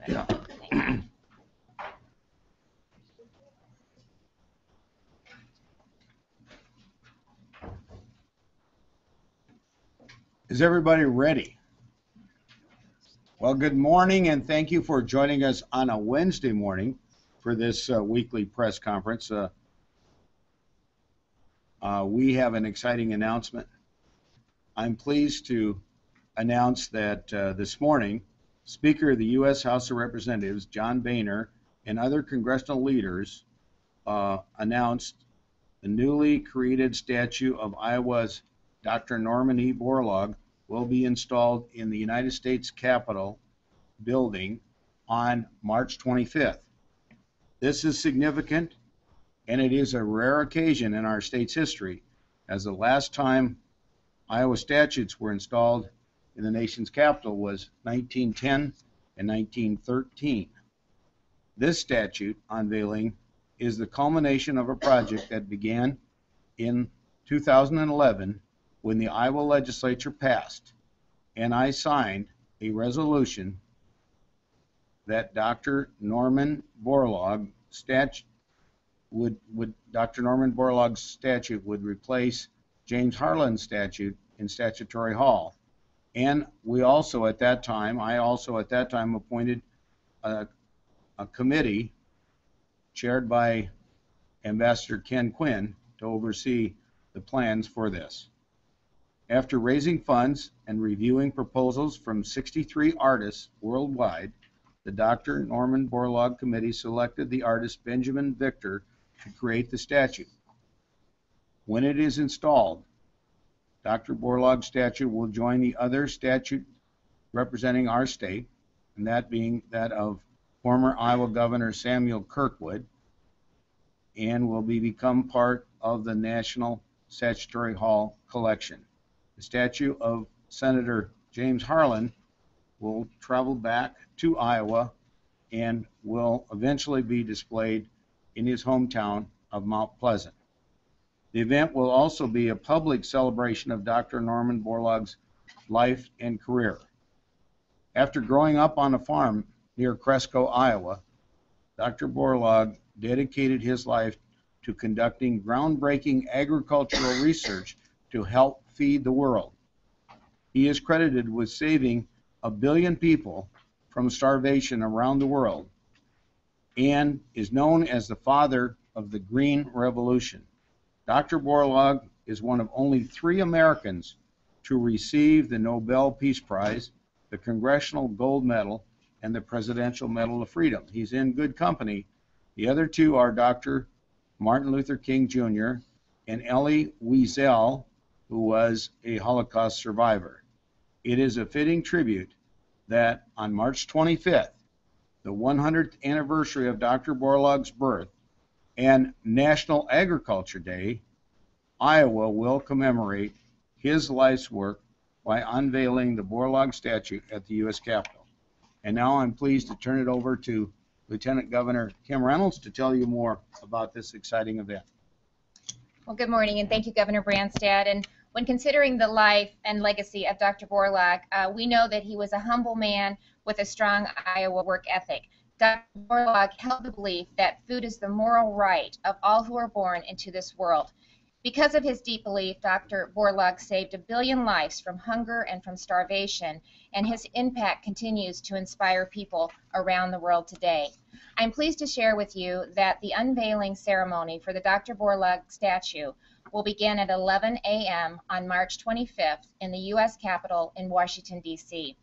Yeah. Is everybody ready? Well, good morning, and thank you for joining us on a Wednesday morning for this weekly press conference. We have an exciting announcement. I'm pleased to announce that this morning, Speaker of the U.S. House of Representatives, John Boehner, and other congressional leaders announced the newly created statue of Iowa's Dr. Norman E. Borlaug will be installed in the United States Capitol building on March 25th. This is significant, and it is a rare occasion in our state's history, as the last time Iowa statues were installed in the nation's capital was 1910 and 1913. This statute unveiling is the culmination of a project that began in 2011 when the Iowa legislature passed and I signed a resolution that Dr. Norman Borlaug's statue would replace James Harlan's statue in Statutory Hall. And I also at that time appointed a committee chaired by Ambassador Ken Quinn to oversee the plans for this. After raising funds and reviewing proposals from 63 artists worldwide, the Dr. Norman Borlaug Committee selected the artist Benjamin Victor to create the statue. When it is installed, Dr. Borlaug's statue will join the other statue representing our state, and that being that of former Iowa Governor Samuel Kirkwood, and will become part of the National Statutory Hall collection. The statue of Senator James Harlan will travel back to Iowa and will eventually be displayed in his hometown of Mount Pleasant. The event will also be a public celebration of Dr. Norman Borlaug's life and career. After growing up on a farm near Cresco, Iowa, Dr. Borlaug dedicated his life to conducting groundbreaking agricultural research to help feed the world. He is credited with saving 1 billion people from starvation around the world and is known as the father of the Green Revolution. Dr. Borlaug is one of only 3 Americans to receive the Nobel Peace Prize, the Congressional Gold Medal, and the Presidential Medal of Freedom. He's in good company. The other 2 are Dr. Martin Luther King Jr. and Elie Wiesel, who was a Holocaust survivor. It is a fitting tribute that on March 25th, the 100th anniversary of Dr. Borlaug's birth and National Agriculture Day, Iowa will commemorate his life's work by unveiling the Borlaug statue at the U.S. Capitol. And now I'm pleased to turn it over to Lieutenant Governor Kim Reynolds to tell you more about this exciting event. Well, good morning, and thank you, Governor Branstad. And when considering the life and legacy of Dr. Borlaug, we know that he was a humble man with a strong Iowa work ethic. Dr. Borlaug held the belief that food is the moral right of all who are born into this world. Because of his deep belief, Dr. Borlaug saved 1 billion lives from hunger and from starvation, and his impact continues to inspire people around the world today. I'm pleased to share with you that the unveiling ceremony for the Dr. Borlaug statue will begin at 11 a.m. on March 25th in the U.S. Capitol in Washington, D.C.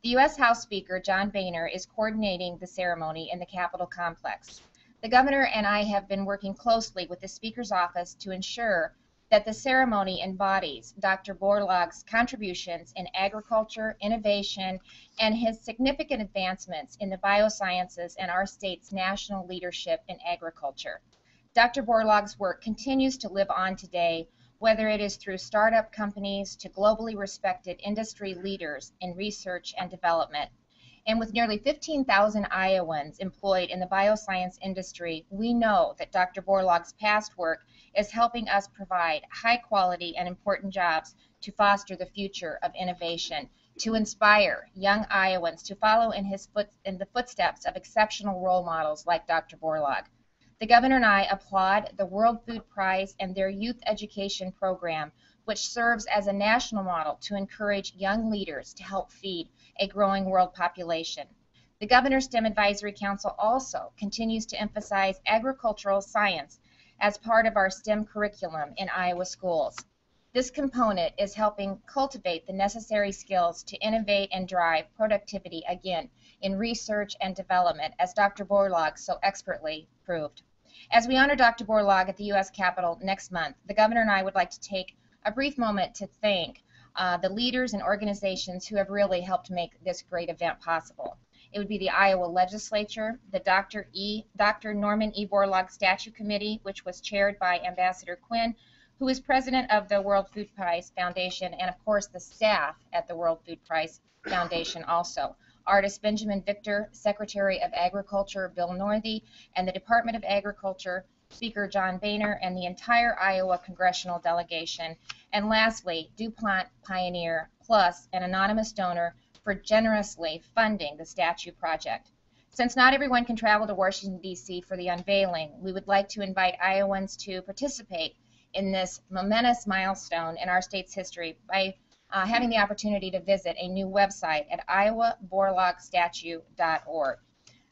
The U.S. House Speaker, John Boehner, is coordinating the ceremony in the Capitol complex. The Governor and I have been working closely with the Speaker's office to ensure that the ceremony embodies Dr. Borlaug's contributions in agriculture, innovation, and his significant advancements in the biosciences and our state's national leadership in agriculture. Dr. Borlaug's work continues to live on today, whether it is through startup companies to globally respected industry leaders in research and development. And with nearly 15,000 Iowans employed in the bioscience industry, we know that Dr. Borlaug's past work is helping us provide high quality and important jobs to foster the future of innovation. to inspire young Iowans to follow in the footsteps of exceptional role models like Dr. Borlaug. The governor and I applaud the World Food Prize and their youth education program, which serves as a national model to encourage young leaders to help feed a growing world population. The Governor's STEM Advisory Council also continues to emphasize agricultural science as part of our STEM curriculum in Iowa schools. This component is helping cultivate the necessary skills to innovate and drive productivity again in research and development, as Dr. Borlaug so expertly proved. As we honor Dr. Borlaug at the U.S. Capitol next month, the Governor and I would like to take a brief moment to thank the leaders and organizations who have really helped make this great event possible. It would be the Iowa Legislature, the Dr. Norman E. Borlaug Statue Committee, which was chaired by Ambassador Quinn, who is president of the World Food Prize Foundation, and of course the staff at the World Food Prize Foundation also. Artist Benjamin Victor, Secretary of Agriculture Bill Northey, and the Department of Agriculture, Speaker John Boehner, and the entire Iowa congressional delegation. And lastly, DuPont Pioneer Plus, an anonymous donor, for generously funding the statue project. Since not everyone can travel to Washington, D.C. for the unveiling, we would like to invite Iowans to participate in this momentous milestone in our state's history by having the opportunity to visit a new website at iowaborlaugstatue.org.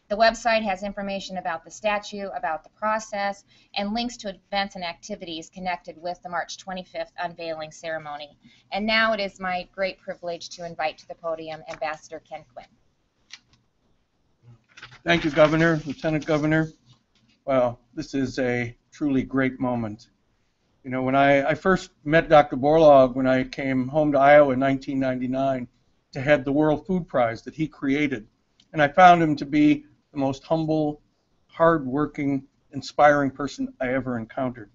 The website has information about the statue, about the process, and links to events and activities connected with the March 25th unveiling ceremony. And now it is my great privilege to invite to the podium Ambassador Ken Quinn. Thank you, Governor, Lieutenant Governor. Wow, this is a truly great moment. You know, when I first met Dr. Borlaug when I came home to Iowa in 1999 to head the World Food Prize that he created, and I found him to be the most humble, hard-working, inspiring person I ever encountered.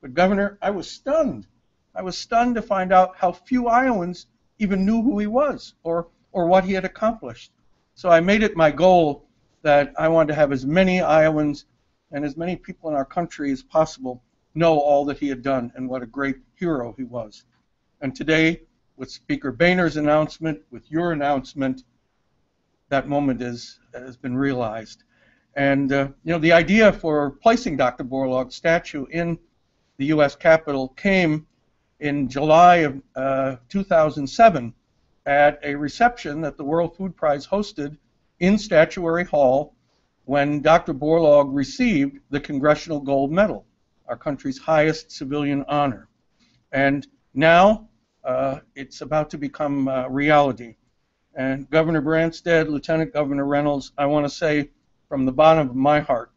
But Governor, I was stunned. I was stunned to find out how few Iowans even knew who he was or what he had accomplished. So I made it my goal that I wanted to have as many Iowans and as many people in our country as possible know all that he had done and what a great hero he was. And today, with Speaker Boehner's announcement, with your announcement, that moment has been realized. And you know, the idea for placing Dr. Borlaug's statue in the U.S. Capitol came in July of 2007 at a reception that the World Food Prize hosted in Statuary Hall when Dr. Borlaug received the Congressional Gold Medal, our country's highest civilian honor. And now it's about to become reality. And Governor Branstad, Lieutenant Governor Reynolds, I want to say from the bottom of my heart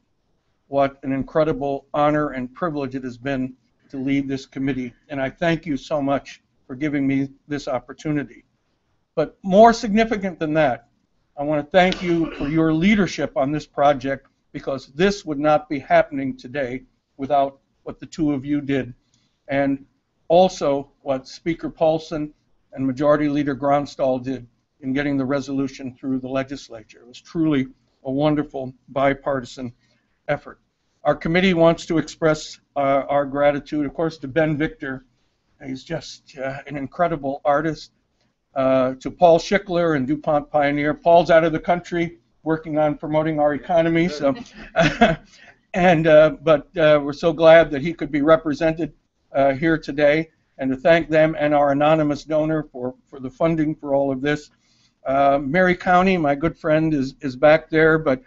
what an incredible honor and privilege it has been to lead this committee. And I thank you so much for giving me this opportunity. But more significant than that, I want to thank you for your leadership on this project, because this would not be happening today without what the two of you did, and also what Speaker Paulson and Majority Leader Branstad did in getting the resolution through the legislature. It was truly a wonderful bipartisan effort. Our committee wants to express our gratitude, of course, to Ben Victor. He's just an incredible artist. To Paul Schickler and DuPont Pioneer. Paul's out of the country working on promoting our economy, so but we're so glad that he could be represented here today, and to thank them and our anonymous donor for the funding for all of this. Mary County, my good friend, is back there, but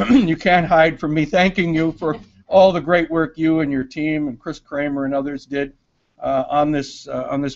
you can't hide from me thanking you for all the great work you and your team and Chris Kramer and others did on this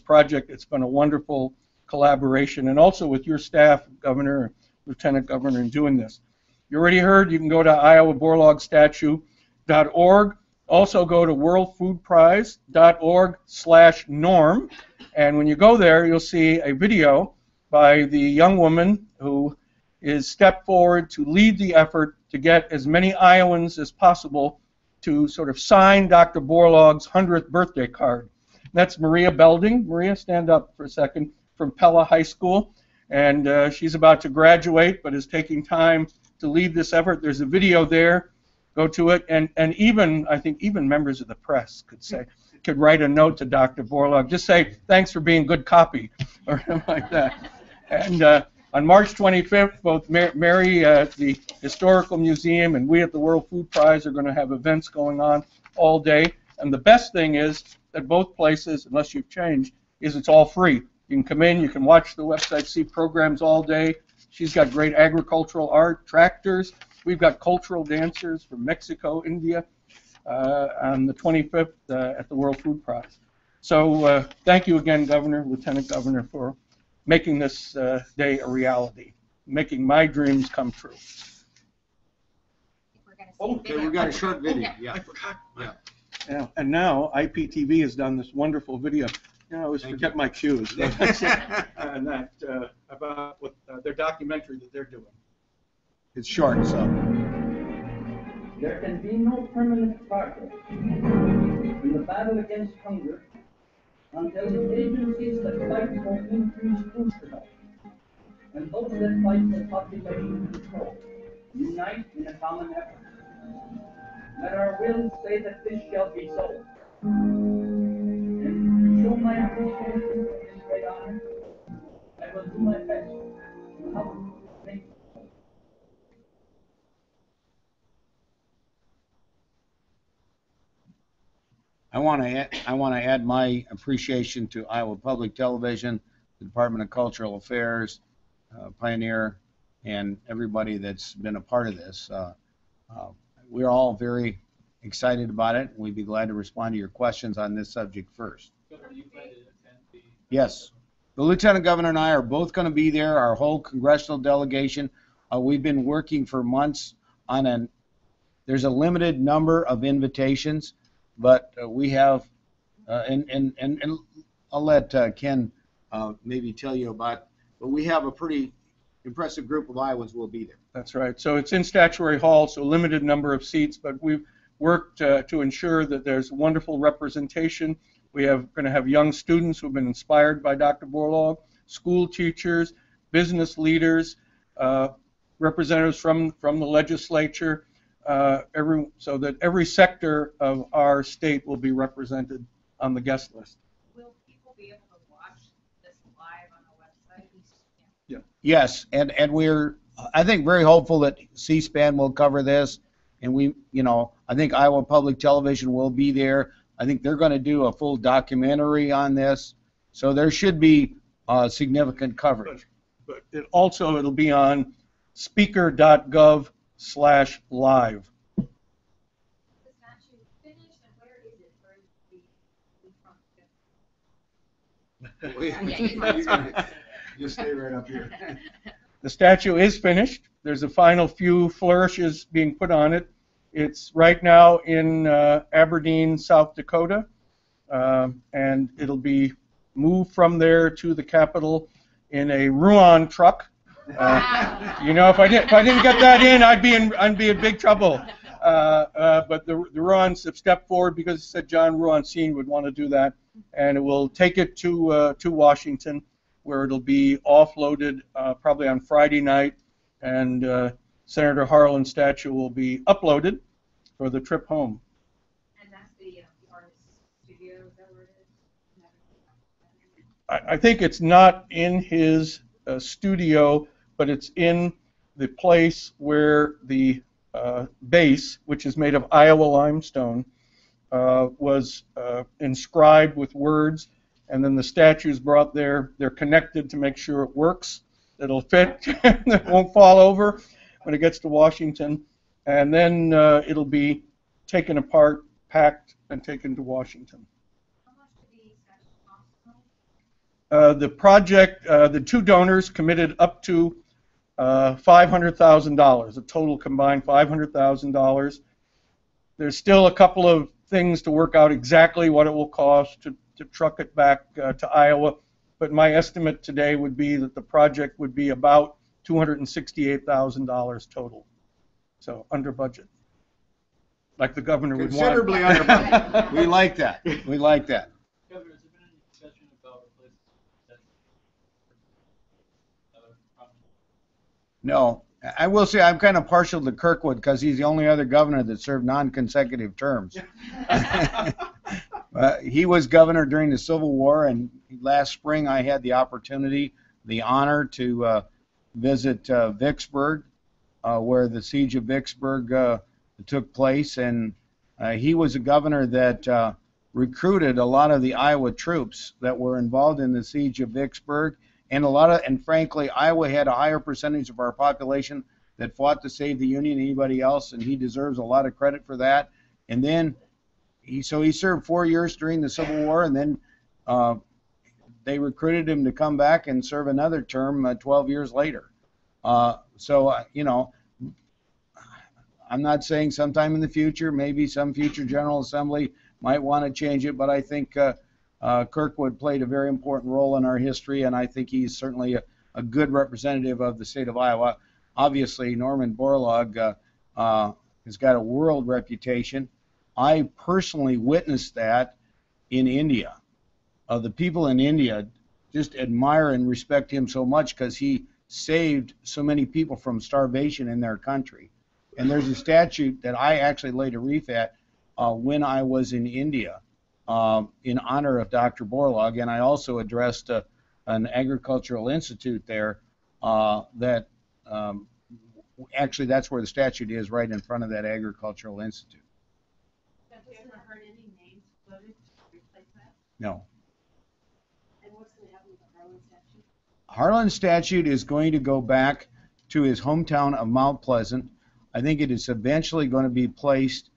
project. It's been a wonderful collaboration, and also with your staff, Governor and Lieutenant Governor, in doing this. You already heard, you can go to iowaborlaugstatue.org. Also go to worldfoodprize.org/norm, and when you go there, you'll see a video by the young woman who is stepped forward to lead the effort to get as many Iowans as possible to sort of sign Dr. Borlaug's 100th birthday card. That's Maria Belding. Maria, stand up for a second, from Pella High School, and she's about to graduate but is taking time to lead this effort. There's a video there. Go to it, and even, I think, even members of the press could write a note to Dr. Borlaug. Just say, thanks for being good copy, or something like that. And on March 25th, both Mary at the Historical Museum and we at the World Food Prize are going to have events going on all day. And the best thing is that both places, unless you've changed, is it's all free. You can come in, you can watch the website, see programs all day. She's got great agricultural art, tractors. We've got cultural dancers from Mexico, India, on the 25th at the World Food Prize. So thank you again, Governor, Lieutenant Governor, for making this day a reality, making my dreams come true. Okay, we got a short video. Yeah. I forgot. Yeah. Yeah. And now IPTV has done this wonderful video. You know, I always forget my cues. And that about what their documentary that they're doing. It's short, so. There can be no permanent progress in the battle against hunger until the agencies that fight for increased food production and those that fight for population control unite in a common effort. Let our will say that this shall be so. And to show my appreciation for this great honor, I will do my best to help make it so. I want to add my appreciation to Iowa Public Television, the Department of Cultural Affairs, Pioneer, and everybody that's been a part of this. We're all very excited about it. We'd be glad to respond to your questions on this subject first. Yes. The Lieutenant Governor and I are both going to be there, our whole congressional delegation. We've been working for months on there's a limited number of invitations, but we have, and I'll let Ken maybe tell you about, but we have a pretty impressive group of Iowans will be there. That's right. So it's in Statuary Hall, so limited number of seats, but we've worked to ensure that there's wonderful representation. We have going to have young students who have been inspired by Dr. Borlaug, school teachers, business leaders, representatives from the legislature, so that every sector of our state will be represented on the guest list. Will people be able to watch this live on the website? Yeah. Yes, and we're, I think, very hopeful that C-SPAN will cover this, and we, I think Iowa Public Television will be there. I think they're going to do a full documentary on this, so there should be significant coverage. But it'll be on speaker.gov/live. The statue finished, and where is it? Where is the front? You stay right up here. The statue is finished. There's a final few flourishes being put on it. It's right now in Aberdeen, South Dakota, and it'll be moved from there to the Capitol in a Ruan truck. If I didn't get that in, I'd be in big trouble. But the Ruans have stepped forward because it said John Ruan Sr. would want to do that, and it will take it to Washington, where it'll be offloaded probably on Friday night, and Senator Harlan's statue will be uploaded for the trip home. And that's the artist's studio, is that where it is? I think it's not in his studio, but it's in the place where the base, which is made of Iowa limestone, was inscribed with words, and then the statue's brought there. They're connected to make sure it works, it'll fit, it won't fall over when it gets to Washington, and then it'll be taken apart, packed, and taken to Washington. How much did the statue cost? The project, the two donors committed up to $500,000, a total combined $500,000. There's still a couple of things to work out exactly what it will cost to truck it back to Iowa, but my estimate today would be that the project would be about $268,000 total, so under budget, like the governor would want. Considerably under budget. We like that. We like that. Governor, has there been any discussion about replacing that? No, I will say I'm kind of partial to Kirkwood because he's the only other governor that served non-consecutive terms. He was governor during the Civil War, and last spring I had the opportunity the honor to visit Vicksburg, where the siege of Vicksburg took place, and he was a governor that recruited a lot of the Iowa troops that were involved in the siege of Vicksburg, and frankly, Iowa had a higher percentage of our population that fought to save the Union than anybody else, and he deserves a lot of credit for that. And then he served 4 years during the Civil War, and then they recruited him to come back and serve another term 12 years later. You know, I'm not saying sometime in the future, maybe some future General Assembly might want to change it, but I think Kirkwood played a very important role in our history, and I think he's certainly a good representative of the state of Iowa. Obviously, Norman Borlaug has got a world reputation. I personally witnessed that in India. The people in India just admire and respect him so much because he saved so many people from starvation in their country. And there's a statute that I actually laid a wreath at when I was in India in honor of Dr. Borlaug, and I also addressed an agricultural institute there that actually that's where the statute is, right in front of that agricultural institute. Have you ever heard any names voted to replace that? No. And what's going to happen with the Harlan statute? Harlan statute is going to go back to his hometown of Mount Pleasant. I think it is eventually going to be placed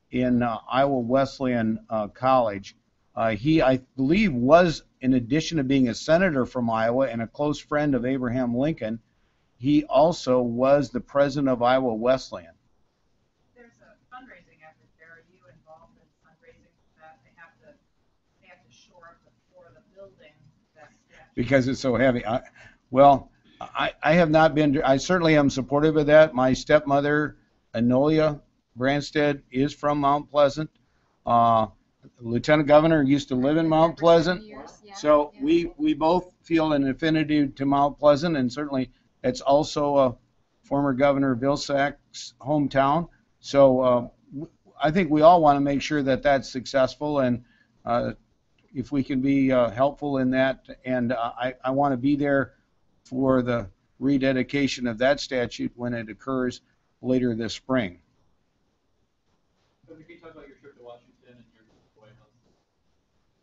in Iowa Wesleyan College. He, I believe, was, in addition to being a senator from Iowa and a close friend of Abraham Lincoln, he also was the president of Iowa Wesleyan. There's a fundraising effort there. Are you involved in fundraising for that? They have to shore up the floor of the building. Because it's so heavy. I have not been, I certainly am supportive of that. My stepmother, Enolia Branstad, is from Mount Pleasant. Lieutenant Governor used to live in Mount Pleasant. So we both feel an affinity to Mount Pleasant, and certainly it's also former Governor Vilsack's hometown. So I think we all want to make sure that that's successful, and if we can be helpful in that, and I want to be there for the rededication of that statute when it occurs later this spring. Can you talk about your trip to Washington and your White House?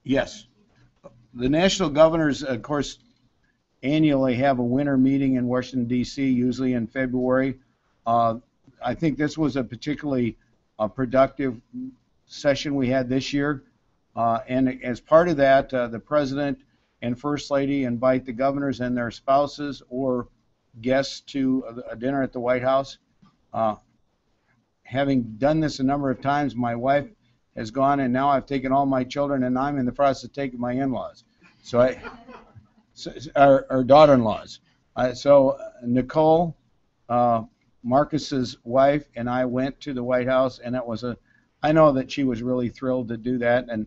Yes. The national governors, of course, annually have a winter meeting in Washington, D.C., usually in February. I think this was a particularly productive session we had this year. And as part of that, the President and First Lady invite the governors and their spouses or guests to a dinner at the White House. Having done this a number of times, my wife has gone, and now I've taken all my children, and I'm in the process of taking my in-laws. Our daughter-in-laws. So Nicole, Marcus's wife, and I went to the White House, and I know that she was really thrilled to do that, and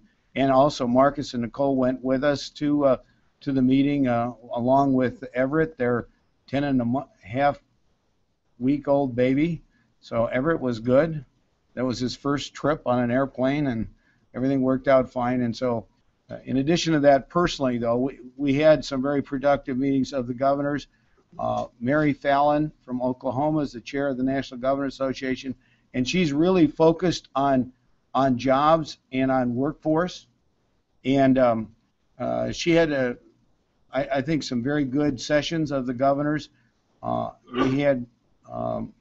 also Marcus and Nicole went with us to the meeting along with Everett, their 10-and-a-half-week-old baby. So Everett was good. That was his first trip on an airplane, and everything worked out fine. And so in addition to that, personally, though, we had some very productive meetings of the governors. Mary Fallon from Oklahoma is the chair of the National Governors Association, and she's really focused on jobs and on workforce. And she had, I think, some very good sessions of the governors. We had, I'm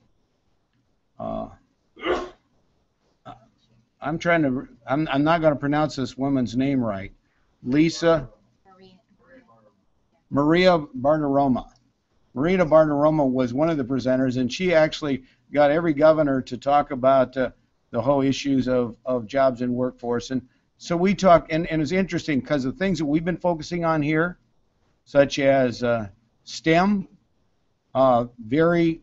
not going to pronounce this woman's name right. Maria Bartiromo. Maria Bartiromo was one of the presenters, and she actually got every governor to talk about the whole issues of jobs and workforce. And so we talked, and it's interesting because the things that we've been focusing on here, such as STEM, very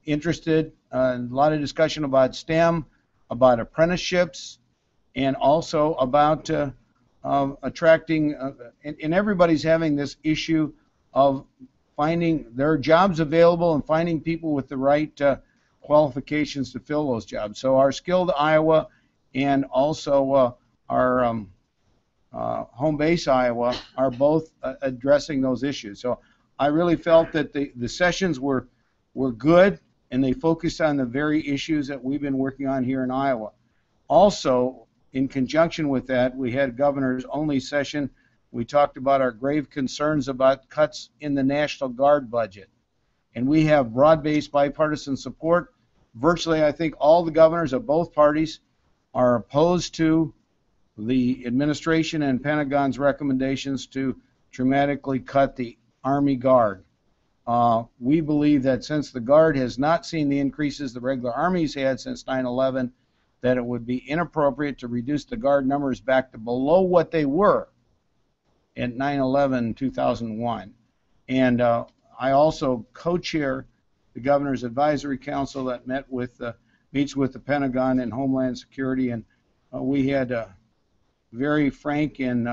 interested, a lot of discussion about STEM, about apprenticeships, and also about attracting, and everybody's having this issue of finding, there are jobs available and finding people with the right qualifications to fill those jobs. So our Skilled Iowa and also our Home Base Iowa are both addressing those issues. So I really felt that the sessions were good, and they focused on the very issues that we've been working on here in Iowa. Also, in conjunction with that, we had governor's only session. We talked about our grave concerns about cuts in the National Guard budget. And we have broad-based bipartisan support. Virtually, I think all the governors of both parties are opposed to the administration and Pentagon's recommendations to dramatically cut the Army Guard. We believe that since the Guard has not seen the increases the regular Army's had since 9/11, that it would be inappropriate to reduce the Guard numbers back to below what they were at 9/11-2001. And I also co-chair the Governor's Advisory Council that meets with the Pentagon and Homeland Security, and we had a very frank and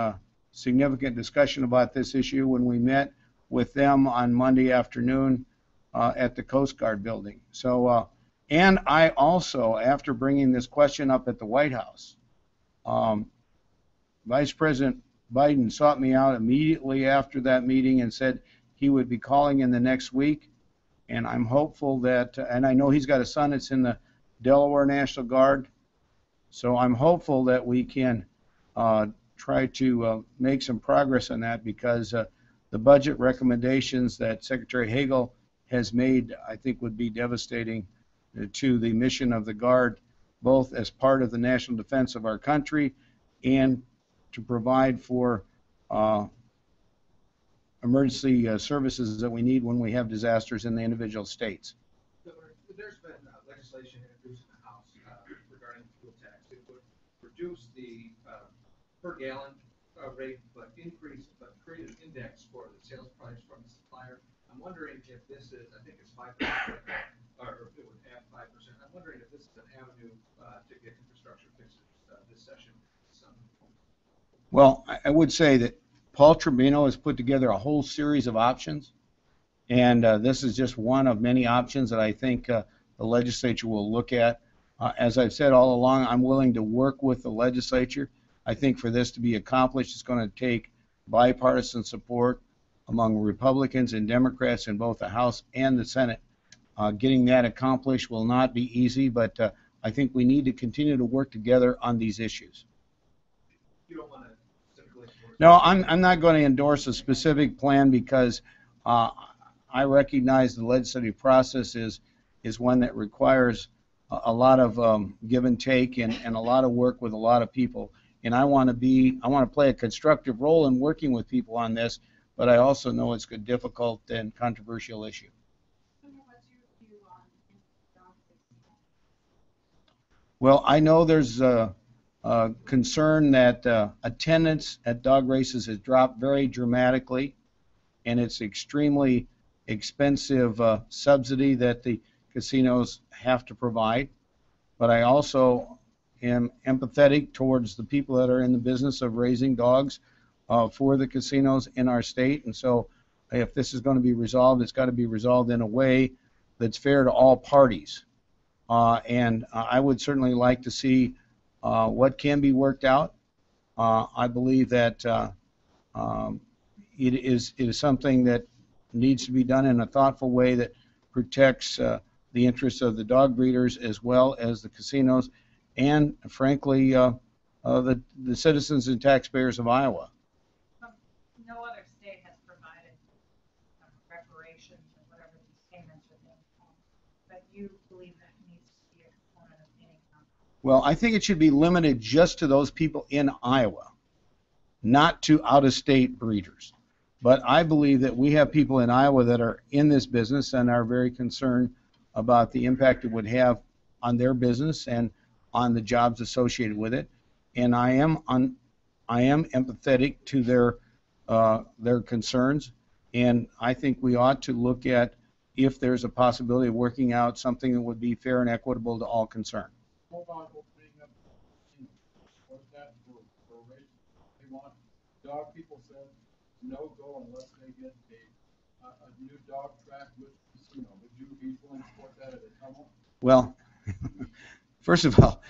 significant discussion about this issue when we met with them on Monday afternoon at the Coast Guard building. So, and I also, after bringing this question up at the White House, Vice President Biden sought me out immediately after that meeting and said he would be calling in the next week, and I'm hopeful that, and I know he's got a son that's in the Delaware National Guard, so I'm hopeful that we can try to make some progress on that, because the budget recommendations that Secretary Hagel has made, I think, would be devastating to the mission of the Guard, both as part of the national defense of our country and to provide for emergency services that we need when we have disasters in the individual states. There's been legislation introduced in the House regarding fuel tax. It would reduce the per gallon rate, but create an index for the sales price from the supplier. I'm wondering if this is, I think it's 5%, or it would add 5%. I'm wondering if this is an avenue to get infrastructure fixes this session. Well, I would say that Paul Tribino has put together a whole series of options, and this is just one of many options that I think the legislature will look at. As I've said all along, I'm willing to work with the legislature. I think for this to be accomplished, it's going to take bipartisan support among Republicans and Democrats in both the House and the Senate. Getting that accomplished will not be easy, but I think we need to continue to work together on these issues. You don't want to simply... No, I'm not going to endorse a specific plan, because I recognize the legislative process is one that requires a lot of give and take and a lot of work with a lot of people. And I want to play a constructive role in working with people on this, but I also know it's a difficult and controversial issue. What's your view on dog safety? Well, I know there's a concern that attendance at dog races has dropped very dramatically, and it's extremely expensive subsidy that the casinos have to provide. But I also am empathetic towards the people that are in the business of raising dogs for the casinos in our state. And so if this is going to be resolved, it's got to be resolved in a way that's fair to all parties. And I would certainly like to see what can be worked out. I believe that it is something that needs to be done in a thoughtful way that protects the interests of the dog breeders as well as the casinos and, frankly, the citizens and taxpayers of Iowa. No other state has provided reparations or whatever these payments are being called, but you believe that needs to be a component of any contract. Well, I think it should be limited just to those people in Iowa, not to out-of-state breeders. But I believe that we have people in Iowa that are in this business and are very concerned about the impact it would have on their business and on the jobs associated with it. And I am empathetic to their concerns, and I think we ought to look at if there's a possibility of working out something that would be fair and equitable to all concerned. What about opening up what's that for race? They want dog people said no go unless they get a new dog track with casino. Would you be willing to support that at a tunnel? Well, first of all,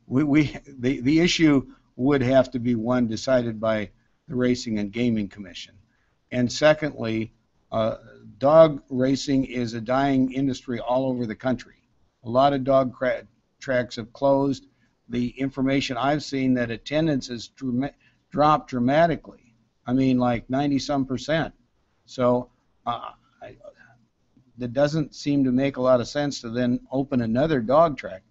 the issue would have to be one decided by the Racing and Gaming Commission. And secondly, Dog racing is a dying industry all over the country. A lot of tracks have closed. The information I've seen that attendance has dropped dramatically. I mean, like 90-some%. So that doesn't seem to make a lot of sense to then open another dog track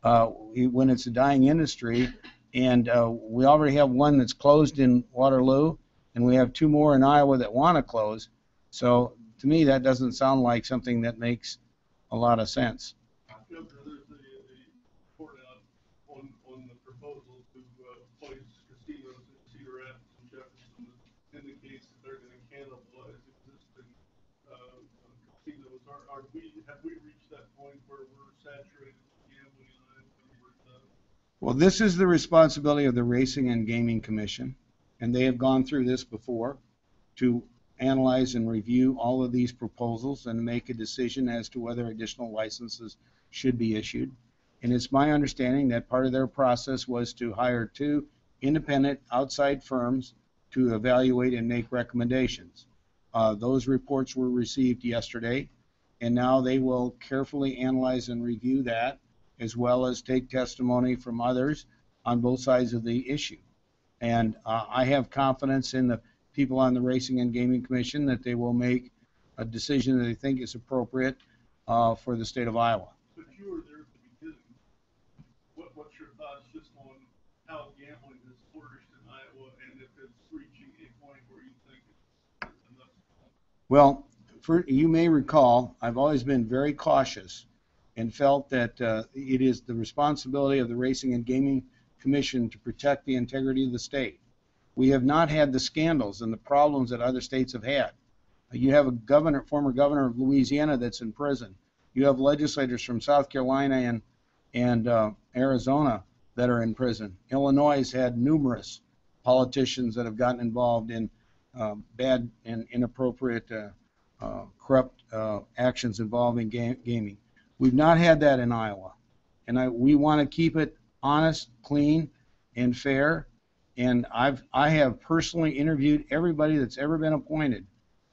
when it's a dying industry. And we already have one that's closed in Waterloo, and we have 2 more in Iowa that want to close. So to me, that doesn't sound like something that makes a lot of sense. There's a report out on the proposal to place casinos in Cedar Rapids and Jefferson that indicates that they're going to cannibalize existing casinos. Have we reached that point where we're saturated with gambling and Well, this is the responsibility of the Racing and Gaming Commission, and they have gone through this before to analyze and review all of these proposals and make a decision as to whether additional licenses should be issued. And it's my understanding that part of their process was to hire 2 independent outside firms to evaluate and make recommendations. Those reports were received yesterday, and now they will carefully analyze and review that, as well as take testimony from others on both sides of the issue. And I have confidence in the people on the Racing and Gaming Commission that they will make a decision that they think is appropriate for the state of Iowa. But you were there at the beginning. What's your thoughts just on how gambling has flourished in Iowa, and if it's reaching a point where you think it's enough? Well, you may recall, I've always been very cautious and felt that it is the responsibility of the Racing and Gaming Commission to protect the integrity of the state. We have not had the scandals and the problems that other states have had. You have a former governor of Louisiana that's in prison. You have legislators from South Carolina and Arizona that are in prison. Illinois has had numerous politicians that have gotten involved in bad and inappropriate corrupt actions involving gaming. We've not had that in Iowa, and we want to keep it honest, clean, and fair. And I have personally interviewed everybody that's ever been appointed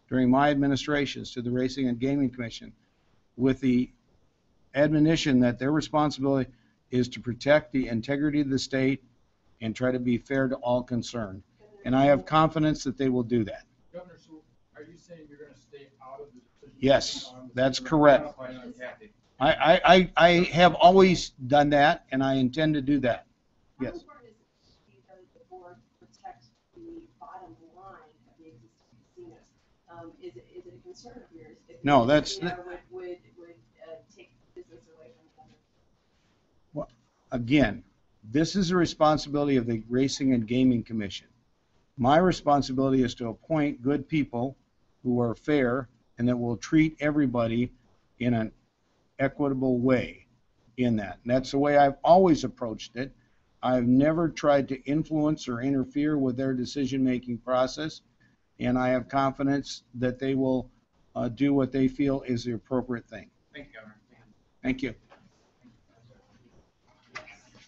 during my administrations to the Racing and Gaming Commission with the admonition that their responsibility is to protect the integrity of the state and try to be fair to all concerned. And I have confidence that they will do that. Governor, so are you saying you're going to stay out of the decision? Yes, that's correct. I have always done that, and I intend to do that. Yes. How important is it that the board protect the bottom line of the existing casinos? Is it a concern of yours? No, that's would take business away from them? Well, again, this is a responsibility of the Racing and Gaming Commission. My responsibility is to appoint good people who are fair and that will treat everybody in an equitable way in that. And that's the way I've always approached it. I've never tried to influence or interfere with their decision-making process, and I have confidence that they will do what they feel is the appropriate thing. Thank you, Governor. Thank you.